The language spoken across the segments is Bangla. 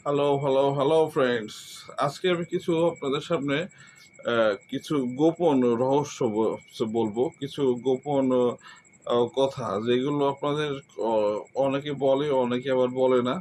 Hello, hello, hello friends. আজকে আমি কিছু আপনাদের সামনে কিছু গোপন রহস্য বলবো। কিছু গোপন কথা যেগুলো আপনাদের অ অনেকে বলে, অনেকে আবার বলে না।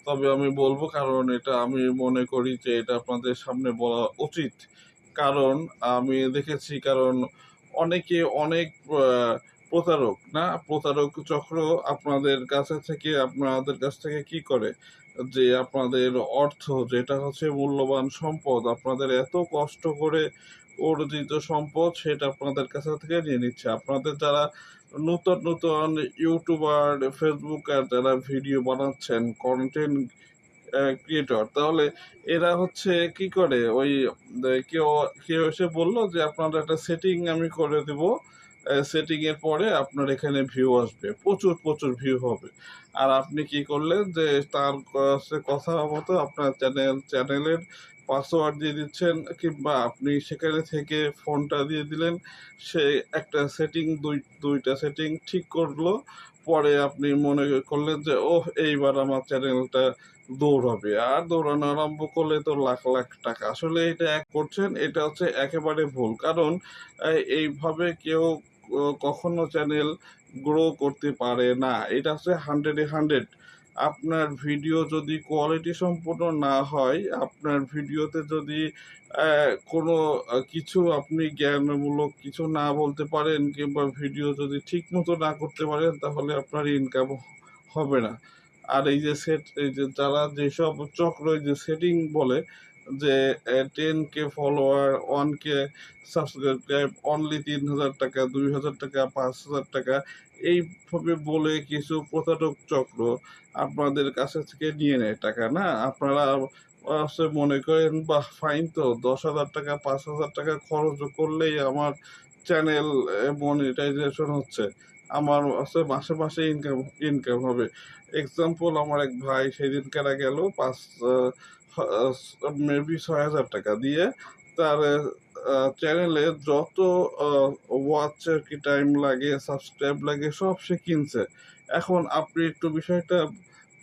তবে আমি বলবো কারণ এটা আমি মনে করি যে এটা আপনাদের সামনে বলা উচিত। কারণ আমি দেখেছি কারণ অনেকে অনেক আ প্রতারক না? প্রতারক চক্র আপনাদের কাছ থেকে কি করে? যে আপনাদের অর্থ যেটা হচ্ছে মূল্যবান সম্পদ, আপনাদের এত কষ্ট করে অর্জিত সম্পদ সেটা আপনাদের কাছ থেকে নিয়ে নিচ্ছে। আপনাদের যারা নূতন ইউটিউবার, ফেসবুকার যারা ভিডিও বানাচ্ছেন, কনটেন্ট ক্রিয়েটর, তাহলে এরা হচ্ছে কি করে ওই কেউ কেউ এসে বলল যে আপনার একটা সেটিং আমি করে দেব। সেটিং এর পরে আপনার এখানে ভিউ আসবে। প্রচুর ভিউ হবে। আর আপনি কি করলেন যে তার কাছে কথা মতো আপনার চ্যানেলের পাসওয়ার্ড দিয়ে দিচ্ছেন কিংবা আপনি সেখানে থেকে ফোনটা দিয়ে দিলেন। সে একটা সেটিং দুইটা সেটিং ঠিক করলো। পরে আপনি মনে করলেন যে ওহ! এইবার আমার চ্যানেলটা দৌড়াবে। আর দৌড়ানো আরম্ভ করলে তো লাখ টাকা। আসলে এটা করছেন এটা হচ্ছে একেবারে ভুল। কারণ এইভাবে কেউ কখনো চ্যানেল গ্রো করতে পারে না। এটা হচ্ছে 100 এ 100। আপনার ভিডিও যদি কোয়ালিটি সম্পূর্ণ না হয়, আপনার ভিডিওতে যদি কোনো কিছু আপনি জ্ঞানমূলক কিছু না বলতে পারেন কিংবা ভিডিও যদি ঠিকমতো না করতে পারেন তাহলে আপনার ইনকাম হবে না। আর এই যে যারা যেসব চক্র এই যে সেটিং বলে যে 10K follower, 1K subscribe, only ৳৩,০০০, ৳২,০০০, ৳৫,০০০ এইভাবে বলে কিছু প্রতারক চক্র আপনাদের কাছে থেকে নিয়ে নেয় টাকা, না? আপনারা মনে করেন বাহ! ফাইন তো ৳১০,০০০, ৳৫,০০০ খরচ করলেই আমার চ্যানেল মনিটাইজেশন হচ্ছে। আমার মাসে ইনকাম ইনকাম হবে। এক্সাম্পল আমার এক ভাই সেদিনকার গেল ৫ আ মেবি ৳৬,০০০ দিয়ে তার চ্যানেলে যত আ ওয়াচ আরকি টাইম লাগে, সাবস্ক্রাইব লাগে সব সে কিনছে। এখন আপনি একটু বিষয়টা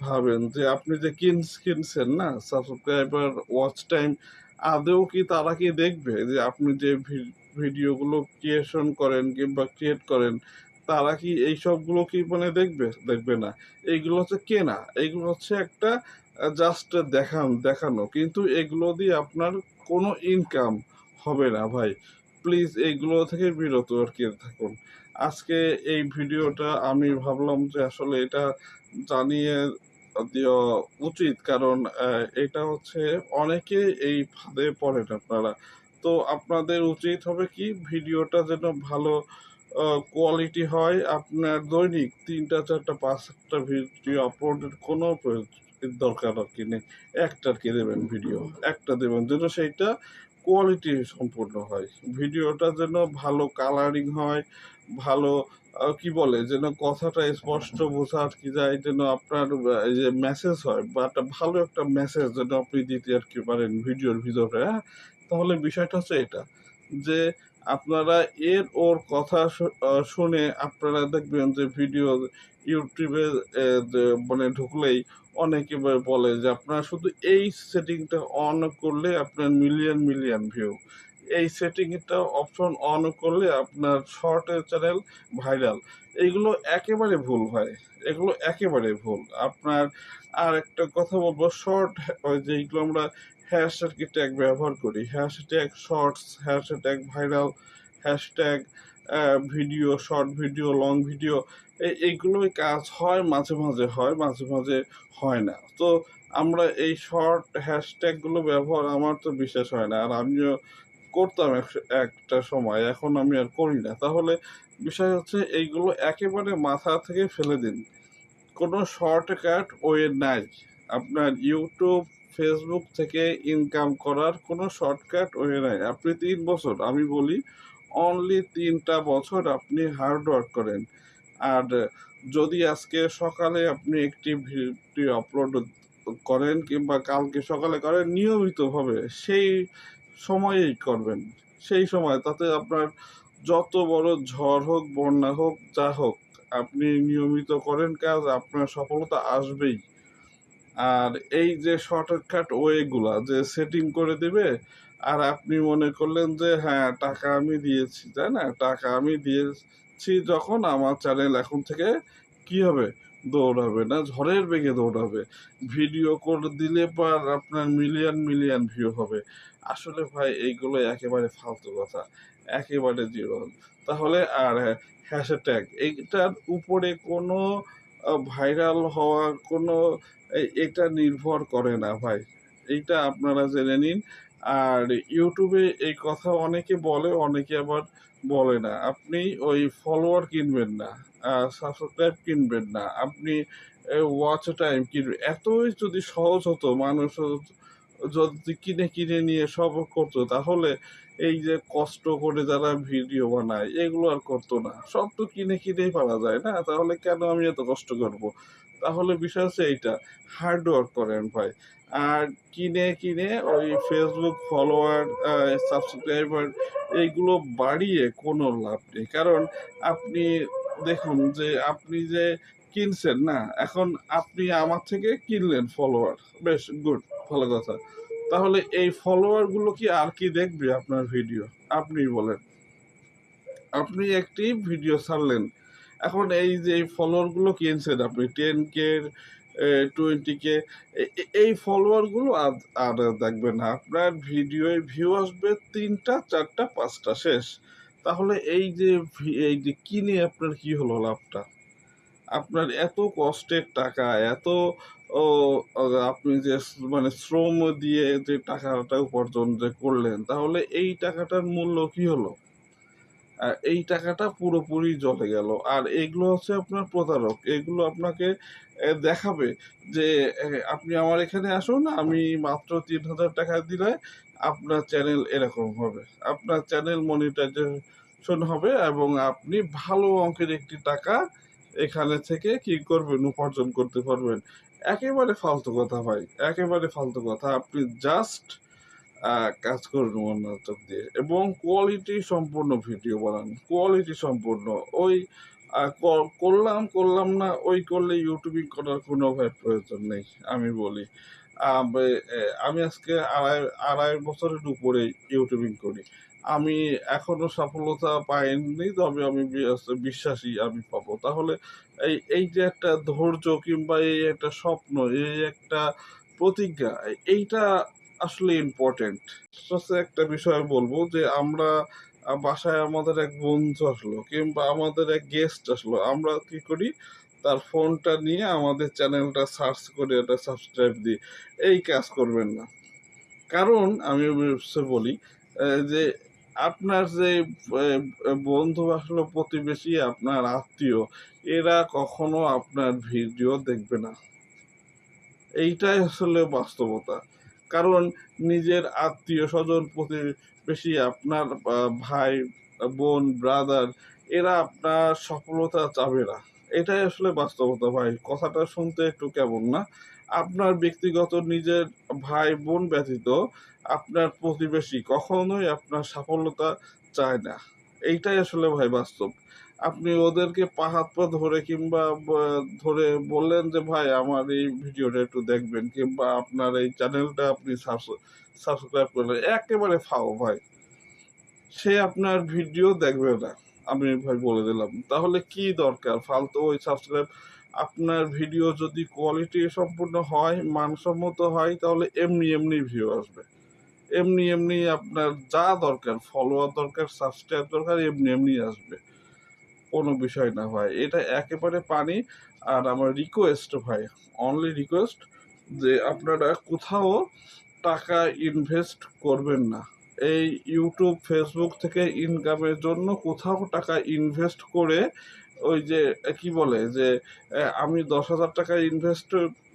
ভাবেন যে আপনি যে কিনছেন না সাবস্ক্রাইবার, ওয়াচ টাইম আদৌ কি তারা কি দেখবে যে আপনি যে ভিডিওগুলো ক্রিয়েশন করেন কিংবা ক্রিয়েট করেন তারা কি এইসবগুলো কি মানে দেখবে? দেখবে না। এইগুলো হচ্ছে কেনা। এইগুলো হচ্ছে একটা জাস্ট দেখানো। কিন্তু এগুলো দিয়ে আপনার কোনো ইনকাম হবে না ভাই। প্লিজ এইগুলো থেকে বিরত আরকি থাকুন। আজকে এই ভিডিওটা আমি ভাবলাম যে আসলে এটা জানিয়ে দেওয়া উচিত। কারণ এটা হচ্ছে অনেকে এই ফাঁদে পড়েন আপনারা। তো আপনাদের উচিত হবে কি ভিডিওটা যেন ভালো কোয়ালিটি হয়। আপনার দৈনিক ৩ টা ৪ টা ৫ টা ভিডিও আপলোডের কোনো দরকার আরকি নেই। একটা আরকি দেবেন ভিডিও। একটা দেবেন যেন সেইটা কোয়ালিটি সম্পূর্ণ হয়। ভিডিওটা যেন ভালো কালারিং হয়, ভালো কি বলে যেন কথাটা স্পষ্ট বোঝা আরকি যায় যেন আপনার এই যে মেসেজ হয় বা একটা ভালো একটা মেসেজ যেন আপনি দিতে আরকি পারেন ভিডিওর ভিতরে, হ্যাঁ? তাহলে বিষয়টা হচ্ছে এটা যে আপনারা ওর কথা শুনে আপনারা দেখবেন যে ভিডিও YouTube এ যে মানে ঢুকলেই অনেকে বলে যে আপনারা শুধু এই সেটিংটা অন করলে আপনার মিলিয়ন ভিউ। এই সেটিংটা অপশন অন করলে আপনার শর্টের চ্যানেল ভাইরাল। এইগুলো একেবারে ভুল ভাই। এগুলো একেবারে ভুল। আপনার আরেকটা কথা বলবো শর্ট ওই যেইগুলো আমরা হ্যাশট্যাগ ট্যাগ ব্যবহার করি। Hashtag shorts, hashtag viral, hashtag video, short video, long video এইগুলোই কাজ হয় মাঝে হয়, মাঝে হয় না। তো আমরা এই শর্ট হ্যাশট্যাগ গুলো ব্যবহার আমার তো বিশ্বাস হয় না। আর আমিও করতাম একটা সময়। এখন আমি আর করি না। তাহলে বিষয় হচ্ছে এইগুলো একেবারে মাথা থেকে ফেলে দিন। কোনো শর্টকাট ওয়ে নাই। আপনার YouTube, Facebook থেকে ইনকাম করার কোনো শর্টকাট ওয়ে নাই। আপনি ৩ বছর আমি বলি অনলি ৩ টা বছর আপনি হার্ড ওয়ার্ক করেন। আর যদি আজকে সকালে আপনি একটি ভিডিও আপলোড করেন কিংবা কালকে সকালে করেন নিয়মিতভাবে সেই সময়েই করবেন। সেই সময় তাতে আপনার যত বড় ঝড় হোক, বন্যা হোক, যা হোক আপনি নিয়মিত করেন কাজ আপনার সফলতা আসবেই। আর এই যে শর্টকাট ওয়েগুলা যে সেটিং করে দিবে, আর আপনি মনে করলেন যে হ্যাঁ টাকা আমি দিয়েছি, তাই না? টাকা আমি দিয়েছি যখন আমার চ্যানেল এখন থেকে কি হবে? দৌড়াবে না, ঝড়ের বেগে দৌড়াবে। ভিডিও করে দিলে পর আপনার মিলিয়ন মিলিয়ন ভিউ হবে। আসলে ভাই এইগুলো একেবারে ফালতু কথা, একেবারে জিরো। তাহলে আর হ্যাশট্যাগ এইটার উপরে কোনো ভাইরাল হওয়ার কোনো এটা নির্ভর করে না ভাই। এইটা আপনারা জেনে নিন। আর ইউটিউবে এই কথা অনেকে বলে, অনেকে আবার বলে না। আপনি ওই ফলোয়ার কিনবেন না, সাবস্ক্রাইব কিনবেন না, আপনি ওয়াচ টাইম কিনবেন। এতই যদি সহজ হতো, মানুষ যদি কিনে কিনে নিয়ে সব করতো, তাহলে এই যে কষ্ট করে যারা ভিডিও বানায় এগুলো আর করতো না। সব তো কিনে কিনেই পারা যায় না, তাহলে কেন আমি এত কষ্ট করব? তাহলে বিষয় হচ্ছে এইটা, হার্ড ওয়ার্ক করেন ভাই। আর কিনে কিনে ওই ফেসবুক ফলোয়ার, সাবস্ক্রাইবার এইগুলো বাড়িয়ে কোনো লাভ নেই। কারণ আপনি দেখুন যে আপনি যে কিনছেন না, এখন আপনি আমার থেকে কিনলেন ফলোয়ার, বেশ গুড, ভালো কথা। তাহলে এই ফলোয়ার গুলো কি আর কি দেখবে আপনার ভিডিও? আপনিই বলেন। আপনি একটি ভিডিও ছাড়লেন, এখন এই যে এই ফলোয়ার গুলো কিনছেন আপনি 10K, 20K, এই ফলোয়ার গুলো আর আর দেখবেন না। আপনার ভিডিওয় ভিউ আসবে 3টা 4টা 5টা, শেষ। তাহলে এই যে এই যে কিনে আপনার কি হলো লাভটা? আপনার এত কষ্টের টাকা, এত ও আপনি যে মানে শ্রম দিয়ে যে টাকাটা উপার্জন যে করলেন, তাহলে এই টাকাটার মূল্য কি হলো? এই টাকাটা পুরোপুরি জলে গেল। আর এগুলো হচ্ছে আপনার প্রতারক। এগুলো আপনাকে দেখাবে যে আপনি আমার এখানে আসুন, আমি মাত্র ৳৩,০০০ দিলে আপনার চ্যানেল এরকম হবে। আপনার চ্যানেল মনিটাইজেশন হবে এবং আপনি ভালো অঙ্কের একটি টাকা এখানে থেকে কি করবেন? উপার্জন করতে পারবেন। একেবারে ফালতু কথা ভাই, একেবারে ফালতু কথা। আপনি জাস্ট কাজ করুন মনোযোগ দিয়ে এবং কোয়ালিটি সম্পূর্ণ ভিডিও বানান, কোয়ালিটি সম্পূর্ণ। ওই করলাম করলাম না ওই করলে ইউটিউবিং করার কোনো ভাই প্রয়োজন নেই, আমি বলি। আমি আজকে আড়াই বছরের উপরে ইউটিউবিং করি। আমি এখনো সফলতা পাইনি, তবে আমি বিশ্বাসী আমি পাবো। তাহলে এই যে একটা ধৈর্য কিংবা এই একটা স্বপ্ন, এই একটা প্রতিজ্ঞা, এইটা আসলে ইম্পর্টেন্ট। হচ্ছে একটা বিষয় বলবো যে আমরা বাসায় আমাদের এক বন্ধু আসলো কিংবা আমাদের এক গেস্ট আসলো, আমরা কি করি? তার ফোনটা নিয়ে আমাদের চ্যানেলটা সার্চ করে এটা সাবস্ক্রাইব দিই। এই কাজ করবেন না। কারণ আমি অবশ্য বলি যে আপনার যে বন্ধু আসলো, প্রতিবেশী, আপনার আত্মীয়, এরা কখনো আপনার ভিডিও দেখবে না। এইটাই আসলে বাস্তবতা। কারণ নিজের আত্মীয়-স্বজন, প্রতিবেশী, আপনার ভাই, বোন, ব্রাদার, এরা আপনার সফলতা চাবে না। এটাই আসলে বাস্তবতা ভাই। কথাটা শুনতে একটু কেমন না? আপনার ব্যক্তিগত নিজের ভাই-বোন ব্যতীত আপনার প্রতিবেশী কখনোই আপনার সফলতা চায় না। এইটাই আসলে ভাই বাস্তব। আপনি ওদেরকে হাত পা ধরে কিংবা ধরে বললেন যে ভাই আমার এই ভিডিওটা একটু দেখবেন কিংবা আপনার এই চ্যানেলটা আপনি সাবস্ক্রাইব করলেন, একেবারে ফাও ভাই। সে আপনার ভিডিও দেখবে না, আমি ভাই বলে দিলাম। তাহলে কি দরকার ফালতু ওই সাবস্ক্রাইব? আপনার ভিডিও যদি কোয়ালিটি সম্পূর্ণ হয়, মানসম্মত হয়, তাহলে এমনি এমনি ভিউ আসবে। এমনি এমনি আপনার যা দরকার, ফলোয়ার দরকার, সাবস্ক্রাইব দরকার, এমনি এমনি আসবে। কোনো বিষয় না ভাই। এটা একেবারে পানি। আর আমার রিকোয়েস্ট ভাই, অনলি রিকোয়েস্ট, যে আপনারা কোথাও টাকা ইনভেস্ট করবেন না। এই YouTube, Facebook থেকে ইনকামের জন্য কোথাও টাকা ইনভেস্ট করে ওই যে কি বলে যে আমি ৳১০,০০০ ইনভেস্ট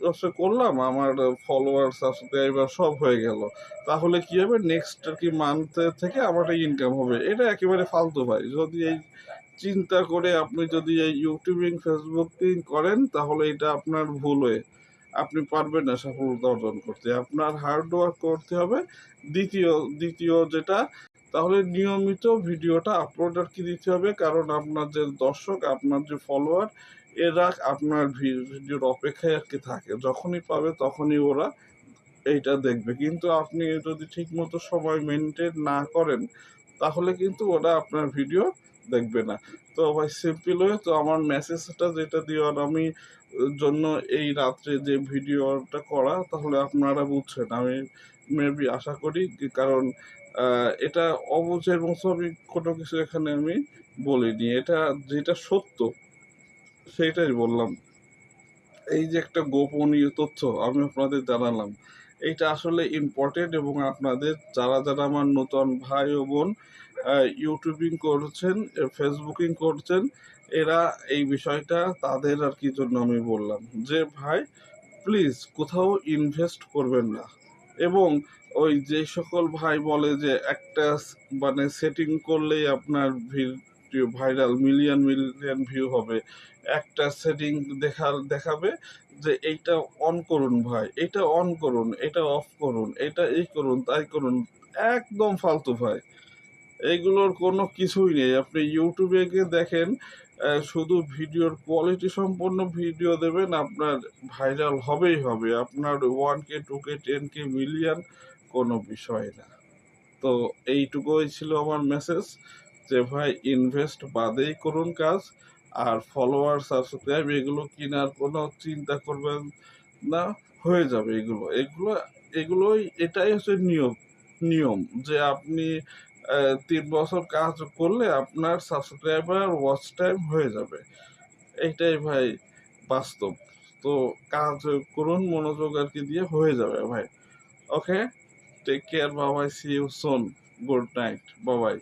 হচ্ছে করলাম, আমার ফলোয়ার, সাবস্ক্রাইবার সব হয়ে গেল। তাহলে কি হবে? নেক্সট আরকি মান্থ থেকে আমার একটা ইনকাম হবে। এটা একেবারে ফালতু ভাই। যদি এই চিন্তা করে আপনি যদি এই ইউটিউবিং, ফেসবুকিং করেন, তাহলে এটা আপনার ভুল হয়ে আপনি পারবেন না সফলতা অর্জন করতে। আপনার হার্ড ওয়ার্ক করতে হবে। দ্বিতীয় দ্বিতীয় যেটা, তাহলে নিয়মিত ভিডিওটা আপলোড আরকি দিতে হবে। কারণ আপনার যে দর্শক, আপনার যে ফলোয়ার, এরা আপনার ভিডিওর অপেক্ষায় আর কি থাকে। যখনই পাবে তখনই ওরা এইটা দেখবে। কিন্তু আপনি যদি ঠিকমতো সময় মেইনটেইন না করেন, তাহলে কিন্তু ওরা আপনার ভিডিও দেখবে না। তো ভাই সিম্পল ওয়ে তো আমার মেসেজটা যেটা দেওয়ার আমি জন্য এই রাত্রে যে ভিডিওটা করা তাহলে আপনারা বুঝছেন। আমি মেবি আশা করি কারণ আ এটা অবুঝের মতো আমি কোনো কিছু এখানে আমি বলিনি। এটা যেটা সত্য সেইটাই বললাম। এই যে একটা গোপনীয় তথ্য আমি আপনাদের জানালাম, এইটা আসলে ইম্পোর্টেন্ট এবং আপনাদের যারা আমার নতুন ভাই ও বোন ইউটিউবিং করছেন, ফেসবুকিং করছেন, এরা এই বিষয়টা তাদের আর কি জন্য আমি বললাম যে ভাই প্লিজ কোথাও ইনভেস্ট করবেন না। এবং ওই যে সকল ভাই বলে যে একটা মানে সেটিং করলেই আপনার ভিডিও ভাইরাল মিলিয়ন ভিউ হবে। একটা সেটিং দেখাবে যে এইটা অন করুন ভাই, এটা অন করুন, এটা অফ করুন, এটা এই করুন, তাই করুন। একদম ফালতু ভাই। এইগুলোর কোনো কিছুই নেই। আপনি YouTube এ গিয়ে দেখেন শুধু ভিডিওর কোয়ালিটি সম্পন্ন ভিডিও দেবেন, আপনার ভাইরাল হবেই হবে। আপনার 1K, 2K, 10K, মিলিয়ন কোনো বিষয় না। তো এইটুকুই ছিল আমার মেসেজ যে ভাই ইনভেস্ট বাদেই করুন কাজ। আর ফলোয়ার, সাবস্ক্রাইব এগুলো কিনার কোনো চিন্তা করবেন না, হয়ে যাবে এগুলো। এগুলোই এটাই হচ্ছে নিয়ম যে আপনি ৩ বছর কাজ করলে আপনার সাবস্ক্রাইবার, ওয়াচ টাইম হয়ে যাবে। এইটাই ভাই বাস্তব। তো কাজ করুন মনোযোগ আরকি দিয়ে হয়ে যাবে ভাই। Okay? Take care, bye bye, see you soon. Good night. Bye by.